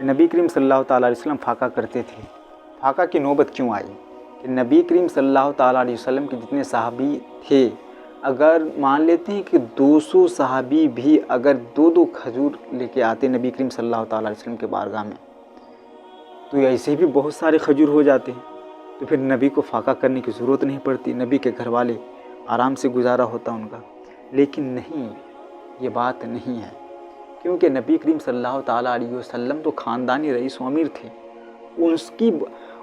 کہ نبی کریم صلی اللہ تعالیٰ علیہ وسلم فاقہ کرتے تھے، فاقہ کی نوبت کیوں آئی کہ نبی کریم صلی اللہ تعالیٰ علیہ وسلم کے جتنے صحابی تھے، اگر مان لیتے ہیں کہ 200 صحابی بھی اگر 2 کھجور لے کے آتے نبی کریم صلی اللہ تعالیٰ علیہ وسلم کے بارگاہ میں، تو ایسے بھی بہت سارے کھجور ہو جاتے ہیں، تو پھر نبی کو فاقہ کرنے کی ضرورت نہیں پڑتی، نبی کے گھر والے آرام سے گزارا ہوتا ان کا۔ لیکن نہیں، یہ بات نہیں ہے، کیونکہ نبی کریم صلی اللہ تعالیٰ علیہ وسلم تو خاندانی رئیس و امیر تھے،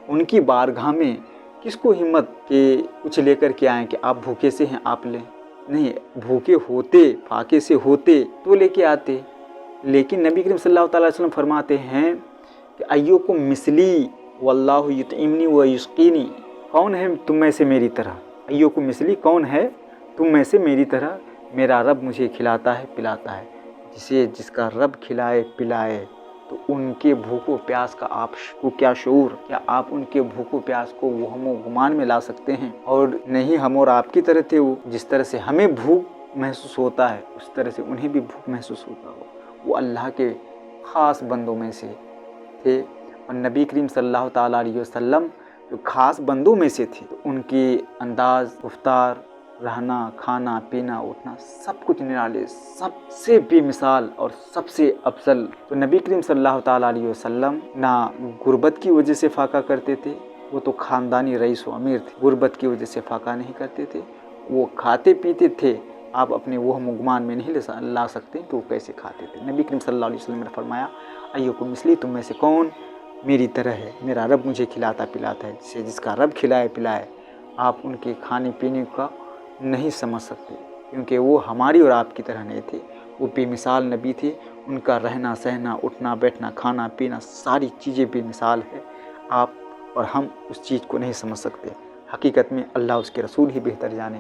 ان کی بارگاہ میں کس کو ہمت کہ کچھ لے کر کے آئیں کہ آپ بھوکے سے ہیں آپ لیں؟ نہیں، بھوکے ہوتے، فاقے سے ہوتے تو لے کے آتے۔ لیکن نبی کریم صلی اللہ تعالیٰ علیہ وسلم فرماتے ہیں کہ ایوکم مثلی واللہ یطعمنی و یسقینی، کون ہے تم میں سے میری طرح؟ ایوکم مثلی، کون ہے تم میں سے میری طرح؟ میرا رب مجھے کھلاتا ہے پلاتا ہے۔ جس کا رب کھلائے پلائے تو ان کے بھوک و پیاس کا آپ کو کیا شعور؟ کیا آپ ان کے بھوک و پیاس کو وہم و گمان میں لا سکتے ہیں؟ اور نہیں، ہم اور آپ کی طرح تھے وہ، جس طرح سے ہمیں بھوک محسوس ہوتا ہے اس طرح سے انہیں بھی بھوک محسوس ہوتا ہو۔ وہ اللہ کے خاص بندوں میں سے تھے، اور نبی کریم صلی اللہ تعالیٰ علیہ وسلم جو خاص بندوں میں سے تھے، تو ان کے انداز گفتار، رہنا، کھانا پینا، اٹھنا، سب کچھ نرالے، سب سے بے مثال اور سب سے افضل۔ تو نبی کریم صلی اللہ تعالیٰ علیہ وسلم نہ غربت کی وجہ سے فاقہ کرتے تھے، وہ تو خاندانی رئیس و امیر تھے، غربت کی وجہ سے فاقہ نہیں کرتے تھے، وہ کھاتے پیتے تھے۔ آپ اپنے وہم و گمان میں نہیں لا سکتے تو وہ کیسے کھاتے تھے۔ نبی کریم صلی اللہ علیہ وسلم نے فرمایا ایوکم مثلی، تم میں سے کون میری طرح ہے؟ میرا رب مجھے کھلاتا پلاتا ہے۔ جس کا رب کھلائے پلائے، آپ ان کے کھانے پینے کا نہیں سمجھ سکتے، کیونکہ وہ ہماری اور آپ کی طرح نہیں تھے، وہ بے مثال نبی تھے۔ ان کا رہنا سہنا، اٹھنا بیٹھنا، کھانا پینا، ساری چیزیں بے مثال ہے۔ آپ اور ہم اس چیز کو نہیں سمجھ سکتے، حقیقت میں اللہ اس کے رسول ہی بہتر جانے۔